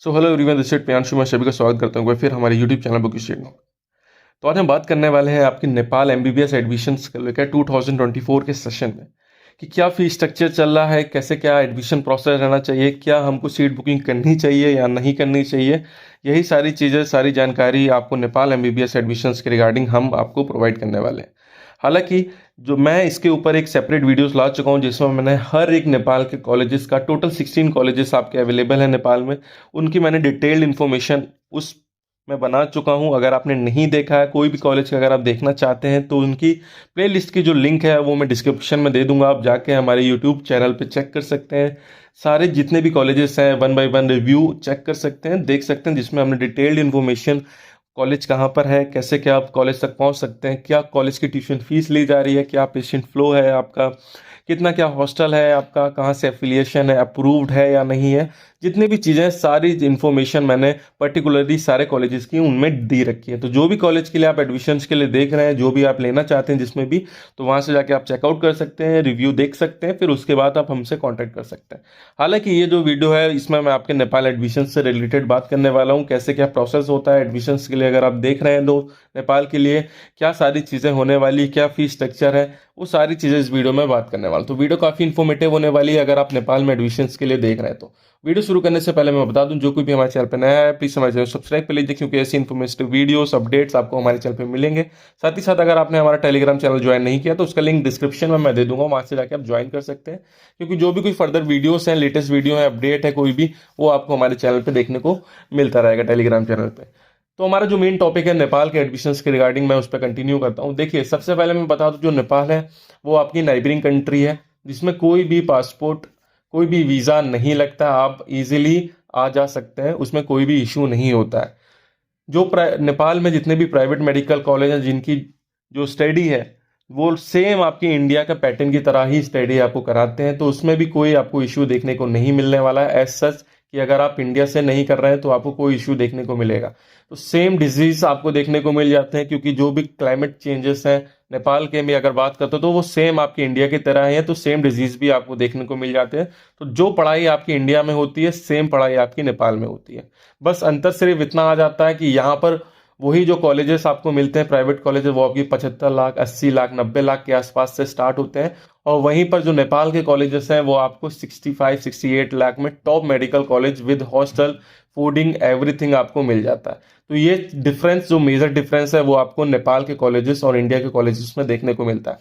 So hello everyone, this is Priyanshu. मैं सभी का स्वागत करता हूँ फिर हमारे यूट्यूब चैनल बुक स्ट्रीट में। तो आज हम बात करने वाले हैं आपकी नेपाल एमबीबीएस एडमिशन्स को लेकर 2024 के सेशन में कि क्या फी स्ट्रक्चर चल रहा है, कैसे क्या एडमिशन प्रोसेस रहना चाहिए, क्या हमको सीट बुकिंग करनी चाहिए या नहीं करनी चाहिए। यही सारी चीज़ें, सारी जानकारी आपको नेपाल एमबीबीएस एडमिशन्स के रिगार्डिंग हम आपको प्रोवाइड करने वाले हैं। हालांकि जो मैं इसके ऊपर एक सेपरेट वीडियोस ला चुका हूं जिसमें मैंने हर एक नेपाल के कॉलेजेस का, टोटल 16 कॉलेजेस आपके अवेलेबल है नेपाल में, उनकी मैंने डिटेल्ड इन्फॉर्मेशन उस मैं बना चुका हूं। अगर आपने नहीं देखा है कोई भी कॉलेज का, अगर आप देखना चाहते हैं तो उनकी प्लेलिस्ट की जो लिंक है वो मैं डिस्क्रिप्शन में दे दूंगा। आप जाके हमारे यूट्यूब चैनल पे चेक कर सकते हैं। सारे जितने भी कॉलेजेस हैं one by one review check कर सकते हैं, देख सकते हैं, जिसमें हमने डिटेल्ड इन्फॉर्मेशन, कॉलेज कहाँ पर है, कैसे क्या आप कॉलेज तक पहुँच सकते हैं, क्या कॉलेज की ट्यूशन फीस ली जा रही है, क्या पेशेंट फ्लो है आपका, कितना क्या हॉस्टल है आपका, कहाँ से एफिलिएशन है, अप्रूव्ड है या नहीं है, जितनी भी चीज़ें, सारी इन्फॉर्मेशन मैंने पर्टिकुलरली सारे कॉलेजेस की उनमें दी रखी है। तो जो भी कॉलेज के लिए आप एडमिशन्स के लिए देख रहे हैं, जो भी आप लेना चाहते हैं जिसमें भी, तो वहाँ से जाके आप चेकआउट कर सकते हैं, रिव्यू देख सकते हैं, फिर उसके बाद आप हमसे कॉन्टैक्ट कर सकते हैं। हालांकि ये जो वीडियो है इसमें मैं आपके नेपाल एडमिशन से रिलेटेड बात करने वाला हूँ, कैसे क्या प्रोसेस होता है एडमिशन्स के लिए। अगर आप देख रहे हैं तो नेपाल के लिए क्या सारी चीज़ें होने वाली, क्या फीस स्ट्रक्चर है, वो सारी चीज़ें इस वीडियो में बात करने वाला हूँ। तो वीडियो काफ़ी इन्फॉर्मेटिव होने वाली है अगर आप नेपाल में एडमिशन्स के लिए देख रहे हैं तो। वीडियो शुरू करने से पहले मैं बता दूं, जो कोई भी हमारे चैनल पर नया है प्लीज़ हमारे चैनल सब्सक्राइब कर लीजिए, क्योंकि ऐसी इन्फॉर्मेटिव वीडियोस अपडेट्स आपको हमारे चैनल पर मिलेंगे। साथ ही साथ अगर आपने हमारा टेलीग्राम चैनल ज्वाइन नहीं किया तो उसका लिंक डिस्क्रिप्शन में मैं दे दूंगा, वहाँ से जाकर आप ज्वाइन कर सकते हैं, क्योंकि जो भी कोई फर्दर वीडियोस हैं, लेटेस्ट वीडियो है, अपडेट है कोई भी, वो आपको हमारे चैनल पर देखने को मिलता रहेगा टेलीग्राम चैनल पर। तो हमारा जो मेन टॉपिक है नेपाल के एडमिशन्स के रिगार्डिंग, मैं उस पर कंटिन्यू करता हूँ। देखिए, सबसे पहले मैं बता दूं, जो नेपाल है वो आपकी नाइबरिंग कंट्री है, जिसमें कोई भी पासपोर्ट, कोई भी वीज़ा नहीं लगता, आप इजीली आ जा सकते हैं, उसमें कोई भी इशू नहीं होता है। जो नेपाल में जितने भी प्राइवेट मेडिकल कॉलेज हैं, जिनकी जो स्टडी है वो सेम आपकी इंडिया का पैटर्न की तरह ही स्टडी आपको कराते हैं, तो उसमें भी कोई आपको इशू देखने को नहीं मिलने वाला है एज सच, कि अगर आप इंडिया से नहीं कर रहे हैं तो आपको कोई इशू देखने को मिलेगा। तो सेम डिजीज आपको देखने को मिल जाते हैं, क्योंकि जो भी क्लाइमेट चेंजेस हैं नेपाल के में अगर बात करते हो तो वो सेम आपकी इंडिया की तरह है, तो सेम डिजीज भी आपको देखने को मिल जाते हैं। तो जो पढ़ाई आपकी इंडिया में होती है सेम पढ़ाई आपकी नेपाल में होती है। बस अंतर सिर्फ इतना आ जाता है कि यहाँ पर वही जो कॉलेजेस आपको मिलते हैं प्राइवेट कॉलेजेस, वो आपकी 75 लाख, 80 लाख, 90 लाख के आसपास से स्टार्ट होते हैं, और वहीं पर जो नेपाल के कॉलेजेस हैं वो आपको 65 68 लाख में top medical college with hostel, fooding, everything आपको मिल जाता है। तो ये डिफरेंस, जो मेजर डिफरेंस है, वो आपको नेपाल के कॉलेजेस और इंडिया के कॉलेजेस में देखने को मिलता है।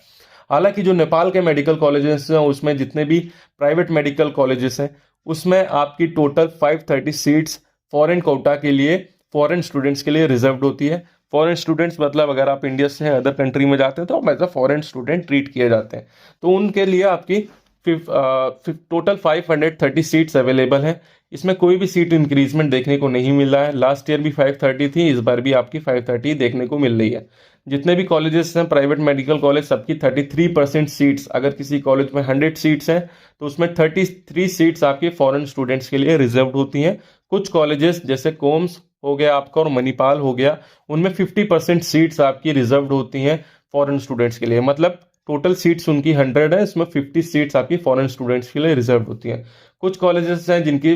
हालांकि जो नेपाल के मेडिकल कॉलेजेस हैं उसमें जितने भी प्राइवेट मेडिकल कॉलेजेस हैं उसमें आपकी टोटल 530 सीट्स फॉरेन कोटा के लिए, फॉरेन स्टूडेंट्स के लिए रिजर्व्ड होती है। फॉरेन स्टूडेंट्स मतलब अगर आप इंडिया से अदर कंट्री में जाते हैं तो आप as a foreign student treat किए जाते हैं, तो उनके लिए आपकी टोटल 530 सीट्स अवेलेबल हैं। इसमें कोई भी सीट इंक्रीजमेंट देखने को नहीं मिल रहा है। लास्ट ईयर भी 530 थी, इस बार भी आपकी 530 देखने को मिल रही है। जितने भी कॉलेजेस हैं प्राइवेट मेडिकल कॉलेज, सबकी 33% सीट्स, अगर किसी कॉलेज में 100 सीट्स हैं तो उसमें 33 सीट्स आपके फॉरेन स्टूडेंट्स के लिए रिजर्व्ड होती हैं। कुछ कॉलेजेस जैसे कोम्स हो गया आपका और मणिपाल हो गया, उनमें 50% सीट्स आपकी रिजर्व्ड होती हैं फॉरेन स्टूडेंट्स के लिए। मतलब टोटल सीट्स उनकी 100 है, इसमें 50 सीट्स आपकी फॉरेन स्टूडेंट्स के लिए रिजर्व होती हैं। कुछ कॉलेजेस हैं जिनकी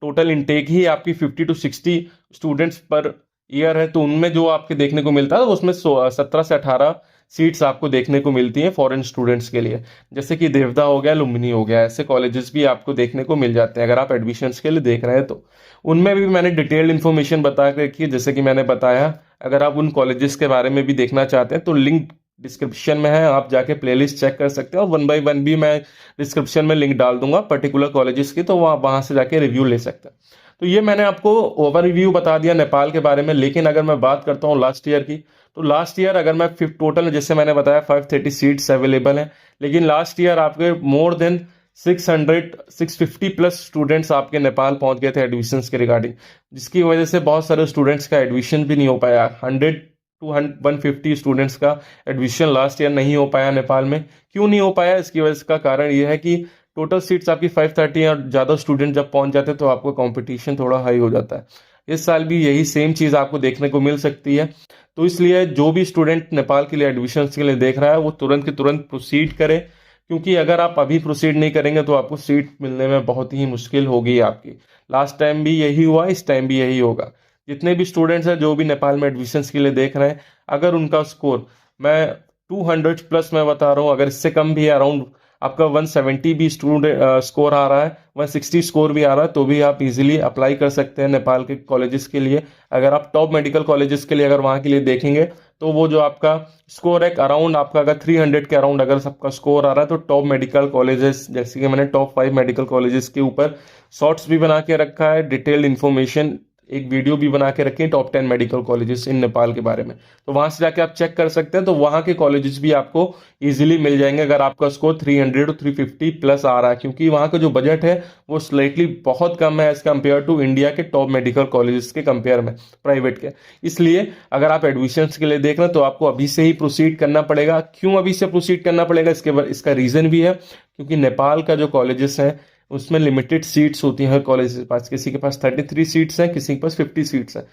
टोटल इनटेक ही आपकी 50 to 60 स्टूडेंट्स पर ईयर है, तो उनमें जो आपके देखने को मिलता है उसमें 17 से 18 सीट्स आपको देखने को मिलती हैं फॉरेन स्टूडेंट्स के लिए, जैसे कि देवदा हो गया, लुम्बिनी हो गया, ऐसे कॉलेजेस भी आपको देखने को मिल जाते हैं अगर आप एडमिशन्स के लिए देख रहे हैं तो। उनमें भी मैंने डिटेल्ड इन्फॉर्मेशन बता के रखी है, जैसे कि मैंने बताया। अगर आप उन कॉलेजेस के बारे में भी देखना चाहते हैं तो लिंक डिस्क्रिप्शन में है, आप जाके प्लेलिस्ट चेक कर सकते हैं, और वन बाय वन भी मैं डिस्क्रिप्शन में लिंक डाल दूंगा पर्टिकुलर कॉलेजेस की, तो वहाँ से जाके रिव्यू ले सकते हैं। तो ये मैंने आपको ओवर रिव्यू बता दिया नेपाल के बारे में। लेकिन अगर मैं बात करता हूँ लास्ट ईयर की, तो लास्ट ईयर अगर मैं टोटल, जैसे मैंने बताया, 530 सीट्स अवेलेबल हैं, लेकिन लास्ट ईयर आपके मोर देन 650 प्लस स्टूडेंट्स आपके नेपाल पहुंच गए थे एडमिशन्स के रिगार्डिंग, जिसकी वजह से बहुत सारे स्टूडेंट्स का एडमिशन भी नहीं हो पाया। 100 to 150 स्टूडेंट्स का एडमिशन लास्ट ईयर नहीं हो पाया नेपाल में। क्यों नहीं हो पाया, इसकी वजह का कारण यह है कि टोटल सीट्स आपकी 530 और ज़्यादा स्टूडेंट जब पहुंच जाते हैं तो आपको कंपटीशन थोड़ा हाई हो जाता है। इस साल भी यही सेम चीज़ आपको देखने को मिल सकती है। तो इसलिए जो भी स्टूडेंट नेपाल के लिए एडमिशन के लिए देख रहा है वो तुरंत के तुरंत प्रोसीड करे, क्योंकि अगर आप अभी प्रोसीड नहीं करेंगे तो आपको सीट मिलने में बहुत ही मुश्किल होगी आपकी। लास्ट टाइम भी यही हुआ, इस टाइम भी यही होगा। जितने भी स्टूडेंट्स हैं जो भी नेपाल में एडमिशन्स के लिए देख रहे हैं, अगर उनका स्कोर, मैं 200 प्लस मैं बता रहा हूँ, अगर इससे कम भी अराउंड आपका 170 भी स्टूडेंट स्कोर आ रहा है, 160 स्कोर भी आ रहा है, तो भी आप इजीली अप्लाई कर सकते हैं नेपाल के कॉलेजेस के लिए। अगर आप टॉप मेडिकल कॉलेजेस के लिए अगर वहाँ के लिए देखेंगे, तो वो जो आपका स्कोर है अराउंड आपका अगर 300 के अराउंड अगर सबका स्कोर आ रहा है, तो टॉप मेडिकल कॉलेजेस, जैसे कि मैंने टॉप 5 मेडिकल कॉलेजेस के ऊपर शॉर्ट्स भी बना के रखा है, डिटेल्ड इन्फॉर्मेशन एक वीडियो भी बना के रखी है top 10 medical colleges in Nepal के बारे में। तो वहां से जाके आप चेक कर सकते हैं, तो वहां के कॉलेजेस भी आपको इजीली मिल जाएंगे अगर आपका स्कोर 300 और 350 प्लस आ रहा है, क्योंकि वहां का जो बजट है वो स्लाइटली बहुत कम है एज कम्पेयर टू इंडिया के टॉप मेडिकल कॉलेजेस के कंपेयर में, प्राइवेट के। इसलिए अगर आप एडमिशन के लिए देख रहे हैं तो आपको अभी से ही प्रोसीड करना पड़ेगा। क्यों अभी से प्रोसीड करना पड़ेगा, इसका रीजन भी है, क्योंकि नेपाल का जो कॉलेजेस है उसमें लिमिटेड सीट्स होती हैं हर कॉलेज के पास। किसी के पास 33 सीट्स हैं, किसी के पास 50 सीट्स हैं।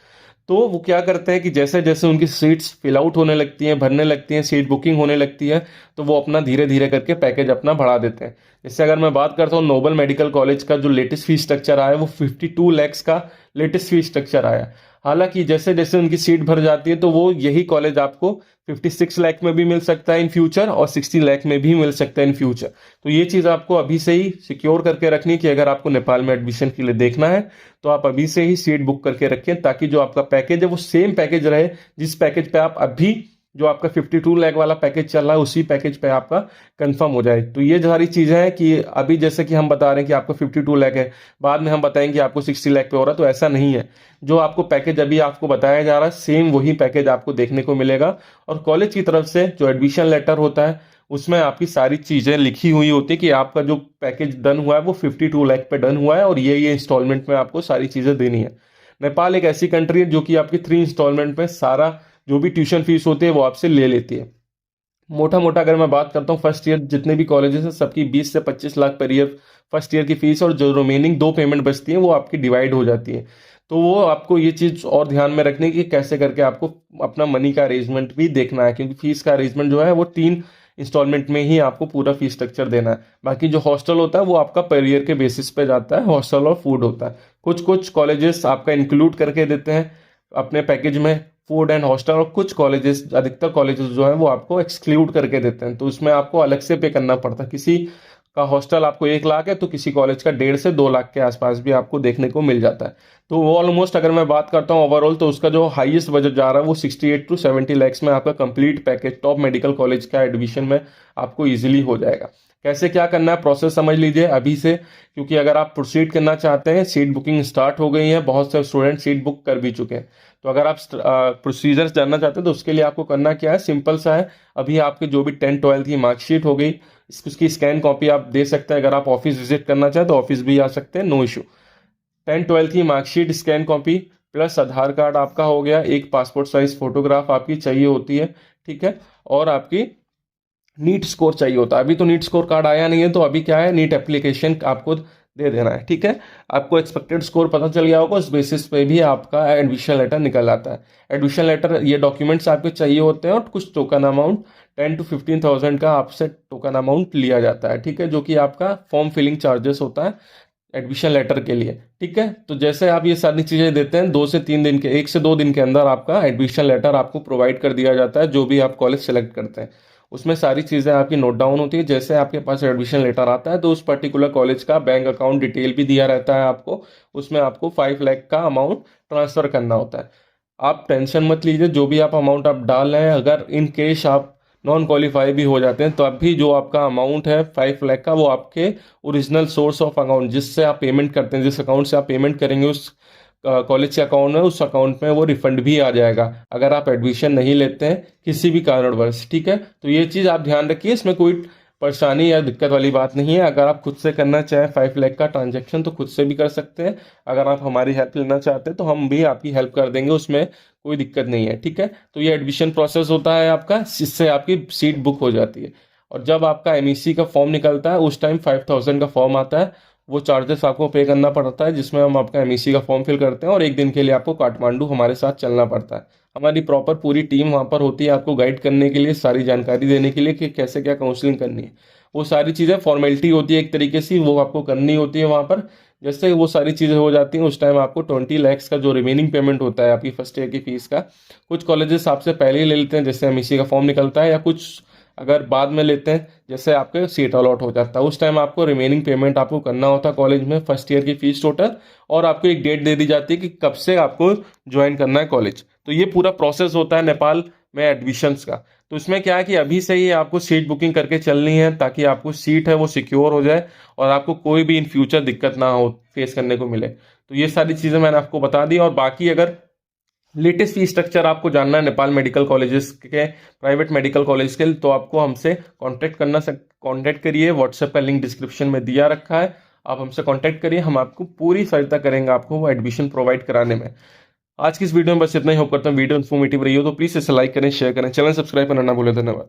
तो वो क्या करते हैं कि जैसे जैसे उनकी सीट्स फिल आउट होने लगती हैं, भरने लगती हैं, सीट बुकिंग होने लगती है, तो वो अपना धीरे धीरे करके पैकेज अपना बढ़ा देते हैं। जैसे अगर मैं बात करता हूँ नोबल मेडिकल कॉलेज का जो लेटेस्ट फीस स्ट्रक्चर आया है वो 52 लैक्स का लेटेस्ट फीस स्ट्रक्चर आया। हालांकि जैसे जैसे उनकी सीट भर जाती है तो वो यही कॉलेज आपको 56 लाख में भी मिल सकता है इन फ्यूचर, और 60 लाख में भी मिल सकता है इन फ्यूचर। तो ये चीज़ आपको अभी से ही सिक्योर करके रखनी कि अगर आपको नेपाल में एडमिशन के लिए देखना है तो आप अभी से ही सीट बुक करके रखें, ताकि जो आपका पैकेज है वो सेम पैकेज रहे जिस पैकेज पे आप अभी, जो आपका 52 लाख वाला पैकेज चल रहा है, उसी पैकेज पे आपका कंफर्म हो जाए। तो ये सारी चीजें हैं कि अभी जैसे कि हम बता रहे हैं कि आपको 52 लाख है, बाद में हम बताएंगे कि आपको 60 लाख पे हो रहा है, तो ऐसा नहीं है। जो आपको पैकेज अभी आपको बताया जा रहा है सेम वही पैकेज आपको देखने को मिलेगा। और कॉलेज की तरफ से जो एडमिशन लेटर होता है उसमें आपकी सारी चीजें लिखी हुई होती है कि आपका जो पैकेज डन हुआ है वो 52 लाख पे डन हुआ है, और ये इंस्टॉलमेंट में आपको सारी चीजें देनी है। नेपाल एक ऐसी कंट्री है जो कि आपकी 3 इंस्टॉलमेंट में सारा जो भी ट्यूशन फीस होती है वो आपसे ले लेती है। मोटा मोटा अगर मैं बात करता हूँ, फर्स्ट ईयर जितने भी कॉलेजेस हैं सबकी 20 से 25 lakh per year first year की फीस, और जो रिमेनिंग 2 पेमेंट बचती है वो आपकी डिवाइड हो जाती है। तो वो आपको ये चीज़ और ध्यान में रखने की कैसे करके आपको अपना मनी का अरेंजमेंट भी देखना है, क्योंकि फीस का अरेंजमेंट जो है वो 3 इंस्टॉलमेंट में ही आपको पूरा फीस स्ट्रक्चर देना है। बाकी जो हॉस्टल होता है वो आपका पर ईयर के बेसिस पे जाता है, हॉस्टल और फूड होता है। कुछ कुछ कॉलेजेस आपका इंक्लूड करके देते हैं अपने पैकेज में फूड एंड हॉस्टल, और कुछ कॉलेजेस, अधिकतर कॉलेजेस जो है वो आपको एक्सक्लूड करके देते हैं, तो उसमें आपको अलग से पे करना पड़ता है। किसी का हॉस्टल आपको 1 लाख है तो किसी कॉलेज का 1.5 से 2 लाख के आसपास भी आपको देखने को मिल जाता है। तो वो ऑलमोस्ट अगर मैं बात करता हूँ ओवरऑल, तो उसका जो हाईएस्ट बजट जा रहा है वो 68 टू 70 लैक्स में आपका complete package top medical college का एडमिशन में आपको इजीली हो जाएगा। कैसे क्या करना है प्रोसेस समझ लीजिए अभी से, क्योंकि अगर आप प्रोसीड करना चाहते हैं, सीट बुकिंग स्टार्ट हो गई है, बहुत से स्टूडेंट सीट बुक कर भी चुके हैं। तो अगर आप प्रोसीजर्स जानना चाहते हैं तो उसके लिए आपको करना क्या है, सिंपल सा है। अभी आपके जो भी 10 12 की मार्कशीट हो गई, उसकी स्कैन कॉपी आप दे सकते हैं। अगर आप ऑफिस विजिट करना चाहें तो ऑफिस भी आ सकते हैं, नो इशू। 10 12 की मार्कशीट स्कैन कॉपी प्लस आधार कार्ड आपका हो गया, एक पासपोर्ट साइज फोटोग्राफ आपकी चाहिए होती है, ठीक है, और आपकी नीट स्कोर चाहिए होता है। अभी तो नीट स्कोर कार्ड आया नहीं है, तो अभी क्या है, नीट एप्लीकेशन आपको दे देना है, ठीक है। आपको एक्सपेक्टेड स्कोर पता चल गया होगा, उस बेसिस पे भी आपका एडमिशन लेटर निकल आता है। एडमिशन लेटर, ये डॉक्यूमेंट्स आपके चाहिए होते हैं, और कुछ टोकन अमाउंट 10 to 15,000 का आपसे टोकन अमाउंट लिया जाता है, ठीक है, जो कि आपका फॉर्म फिलिंग चार्जेस होता है एडमिशन लेटर के लिए, ठीक है। तो जैसे आप ये सारी चीज़ें देते हैं, 2 से 3 दिन के, 1 से 2 दिन के अंदर आपका एडमिशन लेटर आपको प्रोवाइड कर दिया जाता है। जो भी आप कॉलेज सेलेक्ट करते हैं उसमें सारी चीज़ें आपकी नोट डाउन होती है। जैसे आपके पास एडमिशन लेटर आता है तो उस पर्टिकुलर कॉलेज का बैंक अकाउंट डिटेल भी दिया रहता है आपको, उसमें आपको 5 लाख का अमाउंट ट्रांसफ़र करना होता है। आप टेंशन मत लीजिए, जो भी आप अमाउंट आप डाल रहे हैं, अगर इन केस आप नॉन क्वालिफाई भी हो जाते हैं तो अभी जो आपका अमाउंट है 5 लाख का, वो आपके ओरिजिनल सोर्स ऑफ अकाउंट जिससे आप पेमेंट करते हैं, जिस अकाउंट से आप पेमेंट करेंगे उस कॉलेज के अकाउंट में, उस अकाउंट में वो रिफंड भी आ जाएगा अगर आप एडमिशन नहीं लेते हैं किसी भी कारणवश, ठीक है। तो ये चीज़ आप ध्यान रखिए, इसमें कोई परेशानी या दिक्कत वाली बात नहीं है। अगर आप खुद से करना चाहें 5 लाख का ट्रांजैक्शन तो खुद से भी कर सकते हैं। अगर आप हमारी हेल्प लेना चाहते हैं तो हम भी आपकी हेल्प कर देंगे, उसमें कोई दिक्कत नहीं है, ठीक है। तो ये एडमिशन प्रोसेस होता है आपका, जिससे आपकी सीट बुक हो जाती है। और जब आपका एमईसी का फॉर्म निकलता है उस टाइम 5,000 का फॉर्म आता है, वो चार्जेस आपको पे करना पड़ता है, जिसमें हम आपका एमईसी का फॉर्म फिल करते हैं, और 1 दिन के लिए आपको काठमांडू हमारे साथ चलना पड़ता है। हमारी पूरी टीम वहाँ पर होती है आपको गाइड करने के लिए, सारी जानकारी देने के लिए कि कैसे क्या काउंसलिंग करनी है। वो सारी चीज़ें फॉर्मेलिटी होती है एक तरीके से, वो आपको करनी होती है वहाँ पर। जैसे वो सारी चीज़ें हो जाती हैं उस टाइम आपको 20 लाख का जो रिमेनिंग पेमेंट होता है आपकी फर्स्ट ईयर की फीस का, कुछ कॉलेजेस आपसे पहले ही ले लेते हैं, जैसे एमईसी का फॉर्म निकलता है, या कुछ अगर बाद में लेते हैं जैसे आपके सीट अलॉट हो जाता है, उस टाइम आपको रिमेनिंग पेमेंट आपको करना होता है कॉलेज में फर्स्ट ईयर की फीस टोटल, और आपको एक डेट दे दी जाती है कि कब से आपको ज्वाइन करना है कॉलेज। तो ये पूरा प्रोसेस होता है नेपाल में एडमिशन्स का। तो इसमें क्या है कि अभी से ही आपको सीट बुकिंग करके चलनी है, ताकि आपको सीट है वो सिक्योर हो जाए और आपको कोई भी इन फ्यूचर दिक्कत ना हो फेस करने को मिले। तो ये सारी चीज़ें मैंने आपको बता दी। और बाकी अगर लेटेस्ट फी स्ट्रक्चर आपको जानना है नेपाल मेडिकल कॉलेजेस के, प्राइवेट मेडिकल कॉलेज के, तो आपको हमसे कांटेक्ट करिए। व्हाट्सएप का लिंक डिस्क्रिप्शन में दिया रखा है, आप हमसे कांटेक्ट करिए, हम आपको पूरी सहायता करेंगे आपको वो एडमिशन प्रोवाइड कराने में। आज की इस वीडियो में बस इतना ही। होप करता हूँ वीडियो इन्फॉर्मेटिव रही हो, तो प्लीज़ इसे लाइक करें, शेयर करें, चैनल सब्सक्राइब करना ना भूलें। धन्यवाद।